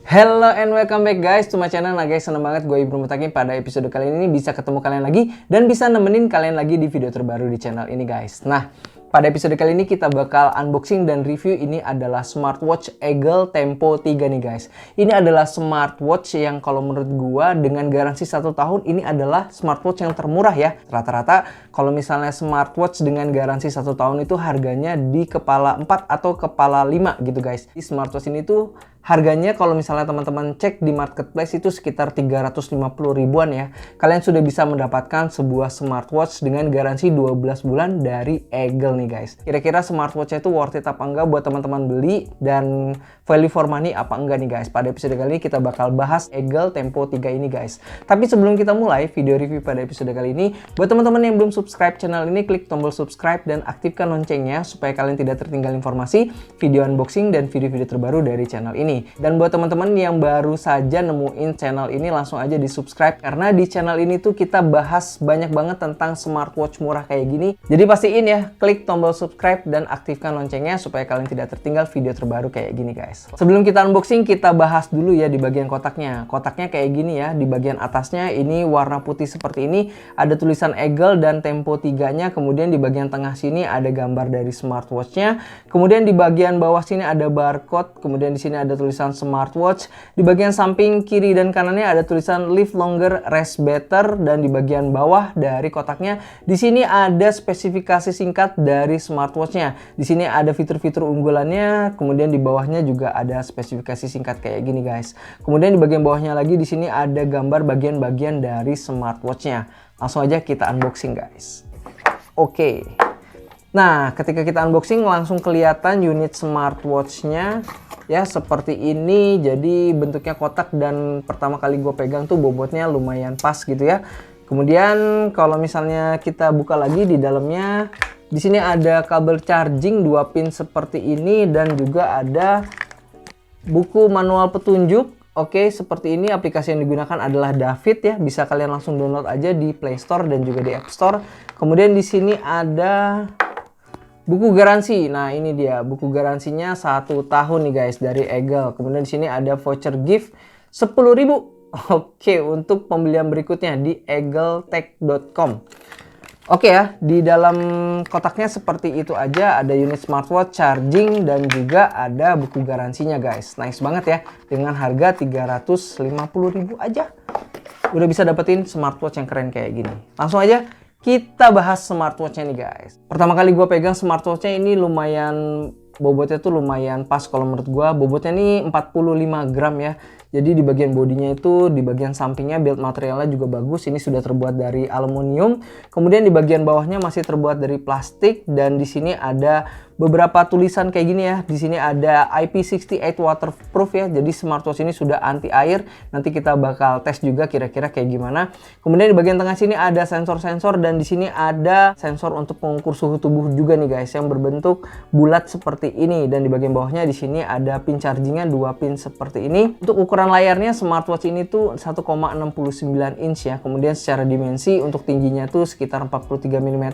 Hello and welcome back guys to my channel. Nah guys, seneng banget gue Ibnu Mutakin pada episode kali ini bisa ketemu kalian lagi dan bisa nemenin kalian lagi di video terbaru di channel ini guys. Nah, pada episode kali ini kita bakal unboxing dan review. Ini adalah smartwatch Egel Tempo 3 nih guys. Ini adalah smartwatch yang kalau menurut gua dengan garansi 1 tahun ini adalah smartwatch yang termurah ya. Rata-rata kalau misalnya smartwatch dengan garansi 1 tahun itu harganya di kepala 4 atau kepala 5 gitu guys. Di smartwatch ini tuh harganya kalau misalnya teman-teman cek di marketplace itu sekitar 350 ribuan ya. Kalian sudah bisa mendapatkan sebuah smartwatch dengan garansi 12 bulan dari Egel nih guys. Kira-kira smartwatch itu worth it apa enggak buat teman-teman beli dan value for money apa enggak nih guys. Pada episode kali ini kita bakal bahas Egel Tempo 3 ini guys. Tapi sebelum kita mulai video review pada episode kali ini, buat teman-teman yang belum subscribe channel ini, klik tombol subscribe dan aktifkan loncengnya supaya kalian tidak tertinggal informasi, video unboxing dan video-video terbaru dari channel ini. Dan buat teman-teman yang baru saja nemuin channel ini, langsung aja di subscribe karena di channel ini tuh kita bahas banyak banget tentang smartwatch murah kayak gini. Jadi pastiin ya, klik tombol subscribe dan aktifkan loncengnya supaya kalian tidak tertinggal video terbaru kayak gini guys. Sebelum kita unboxing, kita bahas dulu ya di bagian kotaknya. Kotaknya kayak gini ya, di bagian atasnya ini warna putih seperti ini, ada tulisan Egel dan Tempo 3-nya. Kemudian di bagian tengah sini ada gambar dari smartwatch-nya. Kemudian di bagian bawah sini ada barcode, kemudian di sini ada tulisan smartwatch. Di bagian samping kiri dan kanannya ada tulisan live longer, rest better, dan di bagian bawah dari kotaknya di sini ada spesifikasi singkat dari smartwatch-nya. Di sini ada fitur-fitur unggulannya, kemudian di bawahnya juga ada spesifikasi singkat kayak gini guys. Kemudian di bagian bawahnya lagi di sini ada gambar bagian-bagian dari smartwatch-nya. Langsung aja kita unboxing guys. Oke. Nah, ketika kita unboxing langsung kelihatan unit smartwatch-nya ya seperti ini. Jadi bentuknya kotak dan pertama kali gue pegang tuh bobotnya lumayan pas gitu ya. Kemudian kalau misalnya kita buka lagi di dalamnya, di sini ada kabel charging 2 pin seperti ini dan juga ada buku manual petunjuk. Oke, seperti ini. Aplikasi yang digunakan adalah David ya. Bisa kalian langsung download aja di Play Store dan juga di App Store. Kemudian di sini ada buku garansi. Nah, ini dia buku garansinya 1 tahun nih guys dari Egel. Kemudian di sini ada voucher gift 10.000. Oke, untuk pembelian berikutnya di egeltech.com. Oke ya, di dalam kotaknya seperti itu aja. Ada unit smartwatch, charging, dan juga ada buku garansinya guys. Nice banget ya, dengan harga 350.000 aja udah bisa dapetin smartwatch yang keren kayak gini. Langsung aja kita bahas smartwatch-nya nih guys. Pertama kali gue pegang smartwatch-nya ini lumayan, bobotnya tuh lumayan pas kalau menurut gue. Bobotnya nih 45 gram ya. Jadi di bagian bodinya itu, di bagian sampingnya build materialnya juga bagus. Ini sudah terbuat dari aluminium. Kemudian di bagian bawahnya masih terbuat dari plastik dan di sini ada beberapa tulisan kayak gini ya. Di sini ada IP68 waterproof ya. Jadi smartwatch ini sudah anti air. Nanti kita bakal tes juga kira-kira kayak gimana. Kemudian di bagian tengah sini ada sensor-sensor dan di sini ada sensor untuk pengukur suhu tubuh juga nih guys, yang berbentuk bulat seperti ini. Dan di bagian bawahnya di sini ada pin chargingnya 2 pin seperti ini. Untuk ukuran layarnya smartwatch ini tuh 1,69 inch ya. Kemudian secara dimensi untuk tingginya tuh sekitar 43 mm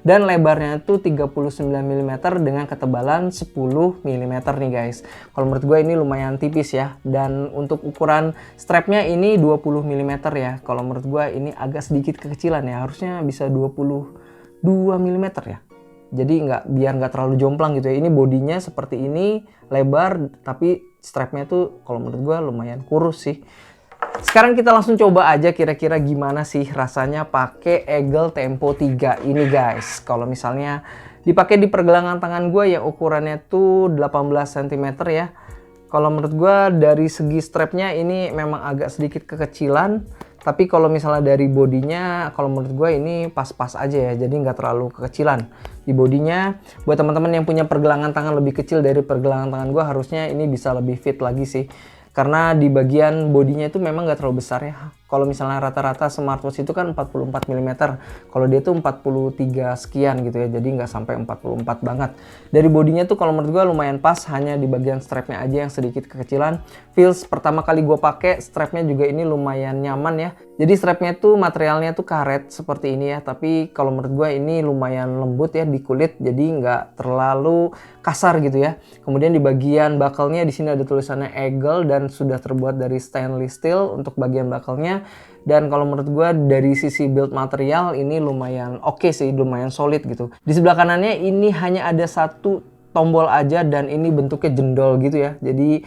dan lebarnya tuh 39 mm dengan ketebalan 10 mm nih guys. Kalau menurut gue ini lumayan tipis ya. Dan untuk ukuran strapnya ini 20 mm ya. Kalau menurut gue ini agak sedikit kekecilan ya. Harusnya bisa 22 mm ya. Jadi biar nggak terlalu jomplang gitu ya. Ini bodinya seperti ini, lebar, tapi strapnya tuh kalau menurut gue lumayan kurus sih. Sekarang kita langsung coba aja kira-kira gimana sih rasanya pakai Egel Tempo 3 ini guys. Kalau misalnya dipakai di pergelangan tangan gue yang ukurannya tuh 18 cm ya. Kalau menurut gue dari segi strapnya ini memang agak sedikit kekecilan. Tapi kalau misalnya dari bodinya, kalau menurut gue ini pas-pas aja ya. Jadi nggak terlalu kekecilan di bodinya. Buat teman-teman yang punya pergelangan tangan lebih kecil dari pergelangan tangan gue, harusnya ini bisa lebih fit lagi sih. Karena di bagian bodinya itu memang nggak terlalu besar ya. Kalau misalnya rata-rata smartwatch itu kan 44 mm, kalau dia tuh 43 sekian gitu ya, jadi nggak sampai 44 banget. Dari bodinya tuh kalau menurut gue lumayan pas, hanya di bagian strapnya aja yang sedikit kekecilan. Feels pertama kali gue pakai, strapnya juga ini lumayan nyaman ya. Jadi strapnya tuh materialnya tuh karet seperti ini ya, tapi kalau menurut gue ini lumayan lembut ya di kulit, jadi nggak terlalu kasar gitu ya. Kemudian di bagian buckle-nya di sini ada tulisannya Eagle dan sudah terbuat dari stainless steel untuk bagian buckle-nya. Dan kalau menurut gue dari sisi build material ini lumayan oke sih, lumayan solid gitu. Di sebelah kanannya ini hanya ada satu tombol aja dan ini bentuknya jendol gitu ya. Jadi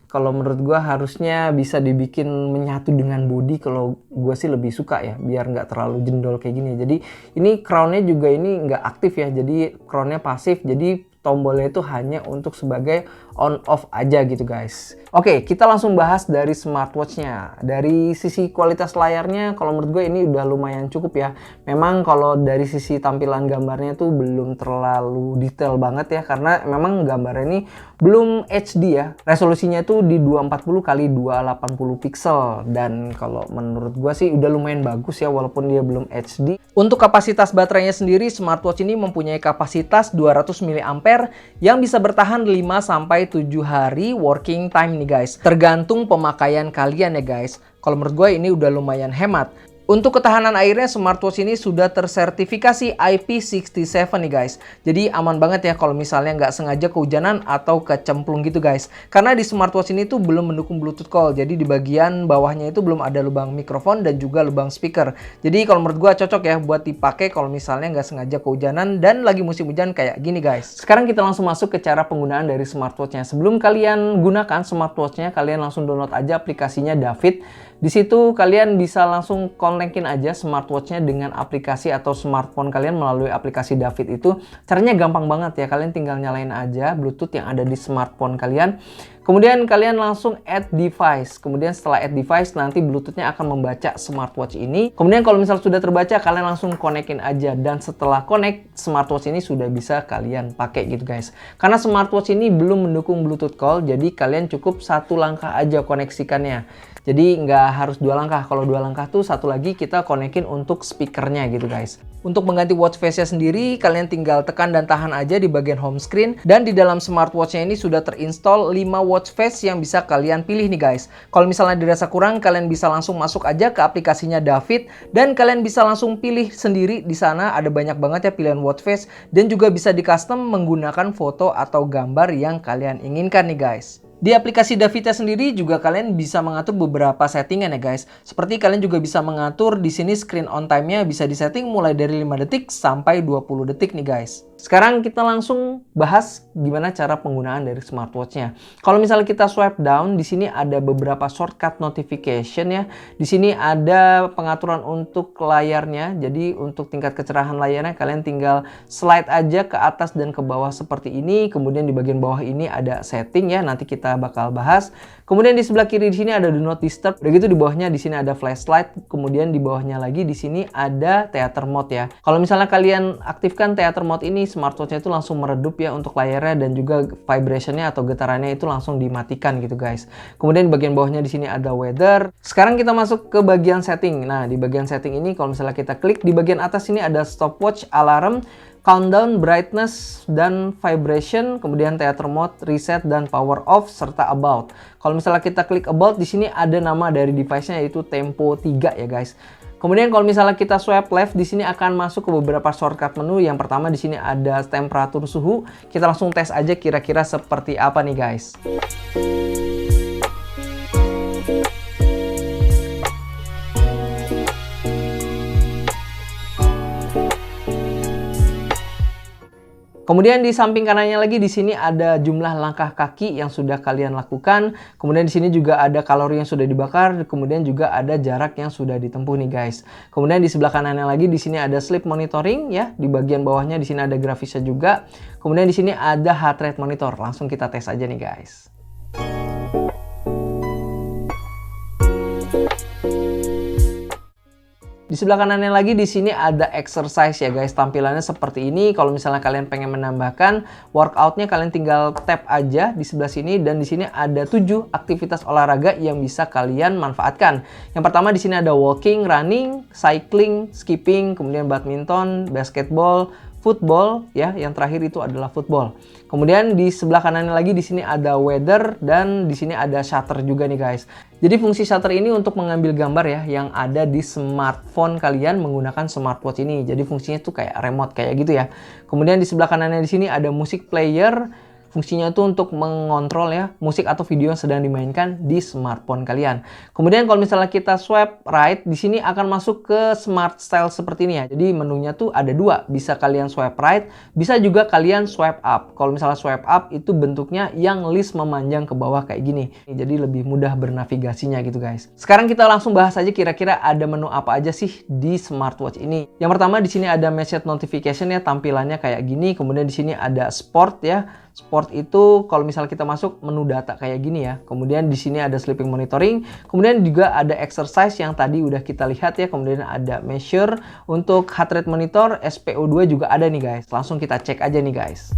kalau menurut gue harusnya bisa dibikin menyatu dengan body, kalau gue sih lebih suka ya, biar nggak terlalu jendol kayak gini. Jadi ini crown-nya juga ini nggak aktif ya, jadi crown-nya pasif, jadi tombolnya itu hanya untuk sebagai on off aja gitu guys. Oke, kita langsung bahas dari smartwatch-nya. Dari sisi kualitas layarnya, kalau menurut gue ini udah lumayan cukup ya. Memang kalau dari sisi tampilan gambarnya tuh belum terlalu detail banget ya, karena memang gambarnya ini belum HD ya. Resolusinya tuh di 240 kali 280 pixel, dan kalau menurut gue sih udah lumayan bagus ya walaupun dia belum HD. Untuk kapasitas baterainya sendiri, smartwatch ini mempunyai kapasitas 200 mAh yang bisa bertahan 5-7 hari working time nih guys. Tergantung pemakaian kalian ya guys. Kalau menurut gue ini udah lumayan hemat. Untuk ketahanan airnya, smartwatch ini sudah tersertifikasi IP67 nih guys. Jadi aman banget ya kalau misalnya nggak sengaja kehujanan atau kecemplung gitu guys. Karena di smartwatch ini tuh belum mendukung Bluetooth call. Jadi di bagian bawahnya itu belum ada lubang mikrofon dan juga lubang speaker. Jadi kalau menurut gua cocok ya buat dipakai kalau misalnya nggak sengaja kehujanan dan lagi musim hujan kayak gini guys. Sekarang kita langsung masuk ke cara penggunaan dari smartwatchnya. Sebelum kalian gunakan smartwatchnya, kalian langsung download aja aplikasinya David. Di situ kalian bisa langsung konekin aja smartwatchnya dengan aplikasi atau smartphone kalian melalui aplikasi David itu. Caranya gampang banget ya, kalian tinggal nyalain aja Bluetooth yang ada di smartphone kalian. Kemudian kalian langsung add device. Kemudian setelah add device nanti Bluetoothnya akan membaca smartwatch ini. Kemudian kalau misal sudah terbaca, kalian langsung konekin aja. Dan setelah connect, smartwatch ini sudah bisa kalian pakai gitu guys. Karena smartwatch ini belum mendukung Bluetooth call, jadi kalian cukup satu langkah aja koneksikannya. Jadi nggak harus 2 langkah. Kalau 2 langkah tuh satu lagi kita konekin untuk speakernya gitu guys. Untuk mengganti watch face-nya sendiri, kalian tinggal tekan dan tahan aja di bagian home screen. Dan di dalam smartwatch-nya ini sudah terinstall 5 watch face yang bisa kalian pilih nih guys. Kalau misalnya dirasa kurang, kalian bisa langsung masuk aja ke aplikasinya David. Dan kalian bisa langsung pilih sendiri. Di sana ada banyak banget ya pilihan watch face. Dan juga bisa di custom menggunakan foto atau gambar yang kalian inginkan nih guys. Di aplikasi Davidnya sendiri juga kalian bisa mengatur beberapa settingan ya guys. Seperti kalian juga bisa mengatur di sini screen on time-nya bisa disetting mulai dari 5 detik sampai 20 detik nih guys. Sekarang kita langsung bahas gimana cara penggunaan dari smartwatch-nya. Kalau misalnya kita swipe down, di sini ada beberapa shortcut notification ya. Di sini ada pengaturan untuk layarnya. Jadi untuk tingkat kecerahan layarnya kalian tinggal slide aja ke atas dan ke bawah seperti ini. Kemudian di bagian bawah ini ada setting ya. Nanti kita bakal bahas. Kemudian di sebelah kiri di sini ada do not disturb. Udah gitu di bawahnya di sini ada flashlight. Kemudian di bawahnya lagi di sini ada theater mode ya. Kalau misalnya kalian aktifkan theater mode ini, smartwatch-nya itu langsung meredup ya untuk layarnya dan juga vibration-nya atau getarannya itu langsung dimatikan gitu guys. Kemudian di bagian bawahnya di sini ada weather. Sekarang kita masuk ke bagian setting. Nah, di bagian setting ini kalau misalnya kita klik di bagian atas ini ada stopwatch, alarm, countdown, brightness, dan vibration, kemudian theater mode, reset, dan power off, serta about. Kalau misalnya kita klik about, di sini ada nama dari device-nya yaitu Tempo 3 ya guys. Kemudian kalau misalnya kita swipe left, di sini akan masuk ke beberapa shortcut menu. Yang pertama di sini ada temperatur suhu. Kita langsung tes aja kira-kira seperti apa nih guys. Kemudian di samping kanannya lagi di sini ada jumlah langkah kaki yang sudah kalian lakukan. Kemudian di sini juga ada kalori yang sudah dibakar. Kemudian juga ada jarak yang sudah ditempuh nih guys. Kemudian di sebelah kanannya lagi di sini ada sleep monitoring ya. Di bagian bawahnya di sini ada grafisnya juga. Kemudian di sini ada heart rate monitor. Langsung kita tes aja nih guys. Di sebelah kanannya lagi di sini ada exercise ya guys. Tampilannya seperti ini. Kalau misalnya kalian pengen menambahkan workoutnya, kalian tinggal tap aja di sebelah sini, dan di sini ada 7 aktivitas olahraga yang bisa kalian manfaatkan. Yang pertama di sini ada walking, running, cycling, skipping, kemudian badminton, basketball, football ya, yang terakhir itu adalah football. Kemudian di sebelah kanannya lagi di sini ada weather, dan di sini ada shutter juga nih guys. Jadi fungsi shutter ini untuk mengambil gambar ya yang ada di smartphone kalian menggunakan smartwatch ini. Jadi fungsinya tuh kayak remote kayak gitu ya. Kemudian di sebelah kanannya di sini ada music player. Fungsinya itu untuk mengontrol ya musik atau video yang sedang dimainkan di smartphone kalian. Kemudian kalau misalnya kita swipe right, di sini akan masuk ke smart style seperti ini ya. Jadi menunya tuh ada 2, bisa kalian swipe right, bisa juga kalian swipe up. Kalau misalnya swipe up itu bentuknya yang list memanjang ke bawah kayak gini. Jadi lebih mudah bernavigasinya gitu guys. Sekarang kita langsung bahas aja kira-kira ada menu apa aja sih di smartwatch ini. Yang pertama di sini ada message notification ya, tampilannya kayak gini. Kemudian di sini ada sport ya. Sport itu kalau misalnya kita masuk menu data kayak gini ya. Kemudian di sini ada sleeping monitoring. Kemudian juga ada exercise yang tadi udah kita lihat ya. Kemudian ada measure untuk heart rate monitor, SpO2 juga ada nih guys. Langsung kita cek aja nih guys.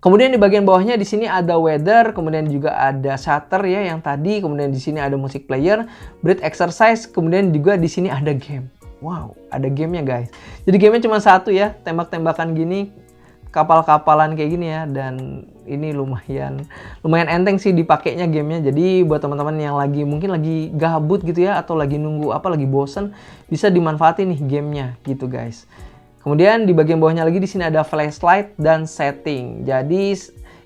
Kemudian di bagian bawahnya di sini ada weather, kemudian juga ada shutter ya yang tadi, kemudian di sini ada music player, breath exercise, kemudian juga di sini ada game. Wow, ada gamenya guys. Jadi gamenya cuma satu ya, tembak-tembakan gini, kapal-kapalan kayak gini ya, dan ini lumayan enteng sih dipakainya gamenya. Jadi buat teman-teman yang mungkin lagi gabut gitu ya, atau lagi nunggu lagi bosen, bisa dimanfaatin nih gamenya gitu guys. Kemudian di bagian bawahnya lagi di sini ada flashlight dan setting. Jadi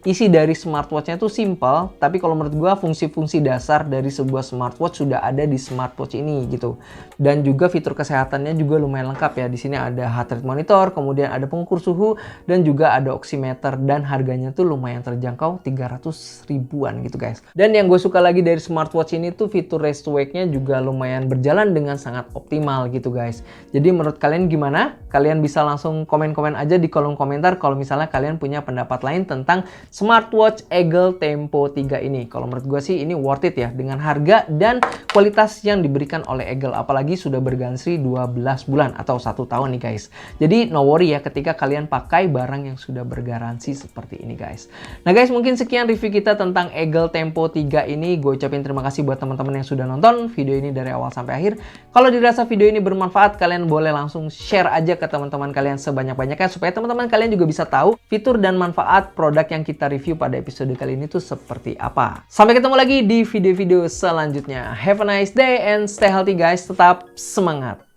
isi dari smartwatch-nya tuh simple, tapi kalau menurut gua fungsi-fungsi dasar dari sebuah smartwatch sudah ada di smartwatch ini gitu. Dan juga fitur kesehatannya juga lumayan lengkap ya. Di sini ada heart rate monitor, kemudian ada pengukur suhu, dan juga ada oximeter, dan harganya tuh lumayan terjangkau, 300 ribuan gitu guys. Dan yang gue suka lagi dari smartwatch ini tuh fitur rest wake-nya juga lumayan berjalan dengan sangat optimal gitu guys. Jadi menurut kalian gimana? Kalian bisa langsung komen-komen aja di kolom komentar kalau misalnya kalian punya pendapat lain tentang smartwatch Eagle Tempo 3 ini. Kalau menurut gue sih ini worth it ya, dengan harga dan kualitas yang diberikan oleh Eagle. Apalagi sudah bergaransi 12 bulan atau 1 tahun nih guys. Jadi no worry ya ketika kalian pakai barang yang sudah bergaransi seperti ini guys. Nah guys, mungkin sekian review kita tentang Eagle Tempo 3 ini. Gue ucapin terima kasih buat teman-teman yang sudah nonton video ini dari awal sampai akhir. Kalau dirasa video ini bermanfaat, kalian boleh langsung share aja ke teman-teman kalian sebanyak-banyaknya, supaya teman-teman kalian juga bisa tahu fitur dan manfaat produk yang kita review pada episode kali ini tuh seperti apa. Sampai ketemu lagi di video-video selanjutnya. Have a nice day and stay healthy guys. Tetap semangat.